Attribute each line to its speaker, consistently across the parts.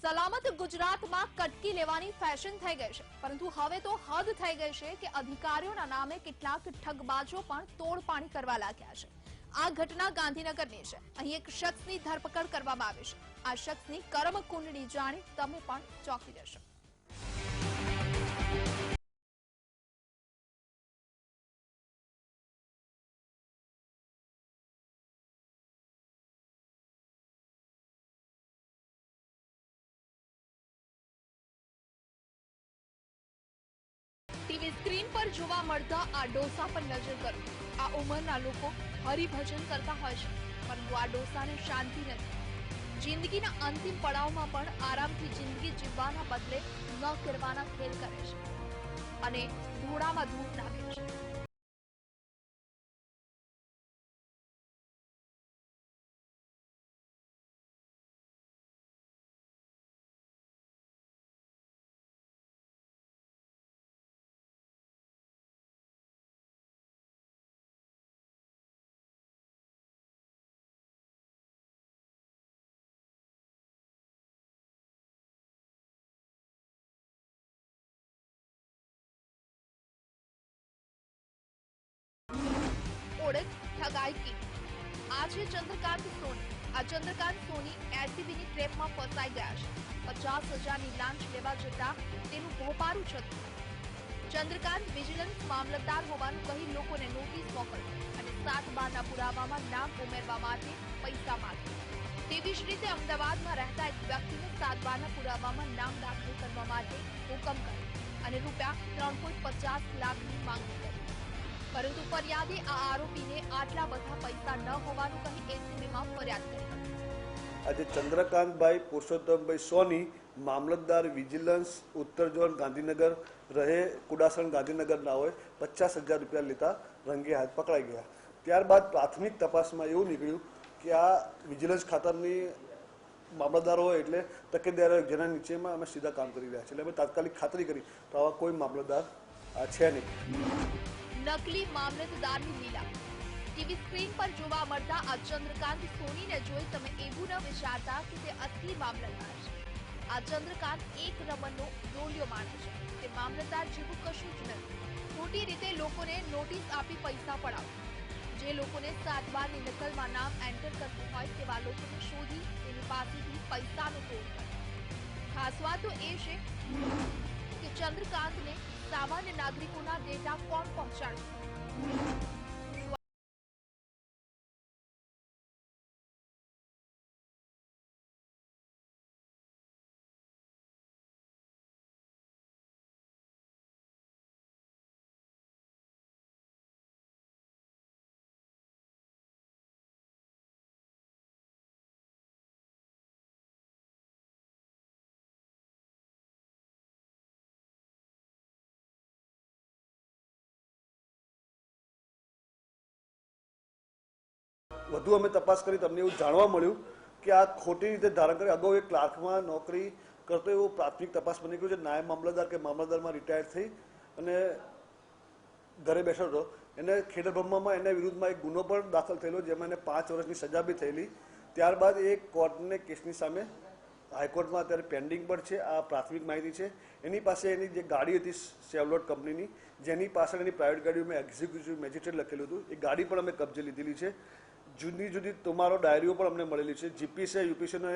Speaker 1: સલામત ગુજરાતમાં કટકી લેવાની ફેશન થઈ ગઈ છે, પરંતુ હવે તો હદ થઈ ગઈ છે કે અધિકારીઓના નામે કેટલાક ઠગબાજો પણ તોડપાણી કરવા લાગ્યા છે। આ ઘટના ગાંધીનગરની છે। અહીં એક શખ્સની ધરપકડ કરવામાં આવી છે। આ શખ્સની કર્મકુંડળી જાણી તમે પણ ચોંકી જશો। ટીવી સ્ક્રીન પર જોવા મળતા આ ડોસા પર નજર કરો। આ ઉંમરના લોકો હરિભજન કરતા હોય છે, પરંતુ આ ડોસાને શાંતિ નથી। જિંદગીના અંતિમ પડાવમાં પણ આરામથી જિંદગી જીવવાના બદલે ન કરવાના ખેલ કરે છે અને ધૂળામાં ધૂળ નાખે છે। ઓળખ ઠગાઈ કી આ છે ચંદ્રકાંત સોની। આ ચંદ્રકાંત સોની એસીબીની ટ્રેપમાં ફસાઈ ગયા છે। 50,000ની લાંચ લેવા જતાં તેનું ભોપારું છતું। ચંદ્રકાંત વિજિલન્સ મામલતદાર હોવાનું કહી લોકોને નોટિસ મોકલતો અને 7/12ના પુરાવામાં નામ ઉમેરવા માટે પૈસા માંગતો। તેવી જ રીતે અમદાવાદમાં રહેતા એક વ્યક્તિને 7/12ના પુરાવામાં નામ દાખલ કરવા માટે હુકમ કર્યો અને ₹3.50 લાખની માંગ કરી, પરંતુ ફરિયાદે આ આરોપીને આટલા બધા પૈસા ન હોવાનું કહી એસીબીમાં ફરિયાદ કરી।
Speaker 2: આજે ચંદ્રકાંતભાઈ પુરુષોત્તમભાઈ સોની મામલતદાર વિજિલન્સ ઉત્તર ઝોન ગાંધીનગર રહે કુડાસણ ગાંધીનગરના હોય 50,000 રૂપિયા લેતા રંગે હાથ પકડાઈ ગયા। ત્યારબાદ પ્રાથમિક તપાસમાં એવું નીકળ્યું કે આ વિજિલન્સ ખાતાની મામલતદાર હોય એટલે તકેદાર જેના નીચેમાં અમે સીધા કામ કરી રહ્યા છીએ, એટલે અમે તાત્કાલિક ખાતરી કરી તો આવા કોઈ મામલતદાર છે નહીં।
Speaker 1: નકલી મામલતદારની લીલા। ટીવી સ્ક્રીન પર જોવા મળતા આ ચંદ્રકાંત સોનીને જોઈ તમે એવું ન વિચારતા કે તે અસલી મામલતદાર છે। આ ચંદ્રકાંત એક નંબરનો ડોલિયો માણસ છે। તે મામલતદાર જેવું કશું જ નથી। ખોટી રીતે લોકોને નોટિસ આપી પૈસા પડાવતો। જે લોકોને 7/12ની નકલમાં નામ એન્ટર કરતું હોય તેવા લોકોને શોધી તેની પાસેથી પૈસાનો તોડ કર્યો। ખાસ વાત તો એ છે કે ચંદ્રકાંતને સામાન્ય નાગરિકોના ડેટા કોણ પહોંચાડશે?
Speaker 2: વધુ અમે તપાસ કરી તમને એવું જાણવા મળ્યું કે આ ખોટી રીતે ધારણ કરી અગાઉ એક ક્લાર્કમાં નોકરી કરતો એવું પ્રાથમિક તપાસ બની ગયું છે। નાયબ મામલતદાર કે મામલતદારમાં રિટાયર થઈ અને ઘરે બેઠો હતો। એને ખેડબ્રહ્મામાં એના વિરુદ્ધમાં એક ગુનો પણ દાખલ થયેલો, જેમાં એને 5 વર્ષની સજા બી થયેલી। ત્યારબાદ એ કોર્ટને કેસની સામે હાઈકોર્ટમાં અત્યારે પેન્ડિંગ પણ છે। આ પ્રાથમિક માહિતી છે। એની પાસે એની જે ગાડી હતી સેવલોટ કંપનીની, જેની પાછળ એની પ્રાઇવેટ ગાડીમાં એક્ઝિક્યુટિવ મેજિસ્ટ્રેટ લખેલું હતું, એ ગાડી પણ અમે કબજે લીધેલી છે। જુદી જુદી તમારો ડાયરીઓ પણ અમને મળેલી છે। જીપીસી યુપીસીનો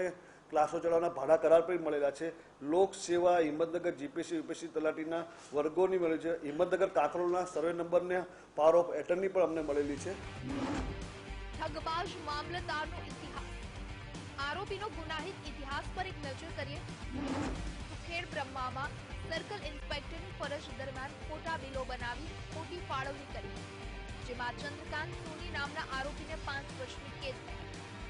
Speaker 2: ક્લાસો ચલાવવાના ભાડા કરાર પણ મળેલા છે। લોક સેવા હિંમતનગર જીપીસી યુપીસી તલાટીના વર્ગોની મળેલી છે। હિંમતનગર કાંકરોલના સર્વે નંબરને પાવર ઓફ એટર્ની પણ અમને મળેલી છે।
Speaker 1: ઠગબાજ મામલતદારનો ઇતિહાસ। આરોપીનો ગુનાહિત ઇતિહાસ પર એક નજર કરીએ તો ખેડબ્રહ્મામાં સર્કલ ઇન્સ્પેક્ટરની ફરજ દરમિયાન ખોટા બિલો બનાવી ખોટી ફાળવણી કરી, જેમાં ચંદ્રકાંત સોની નામના આરોપીને 5 વર્ષની કેદ થઈ।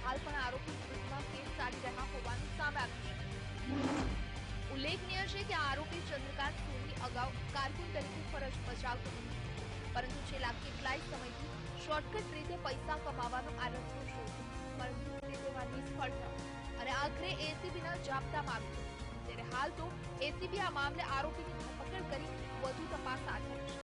Speaker 1: હાલ પણ આરોપી વિરુદ્ધમાં કેસ ચાલી રહ્યા હોવાનું સામે આવ્યું છે। ઉલ્લેખનીય છે કે આરોપી ચંદ્રકાંત સોની અગાઉ કારકુન તરીકે ફરજ બજાવતો હતો, પરંતુ છેલ્લા કેટલાય સમયથી શોર્ટકટ રીતે પૈસા કમાવાનો આ રસ્તો શોધ્યો, પરંતુ તે તેમાં નિષ્ફળ થયો અને આખરે એસીબીના જાપ્તામાં આવ્યો। ત્યારે હાલ તો એસીબી આ મામલે આરોપીની ધરપકડ કરી વધુ તપાસ હાથ ધરી છે।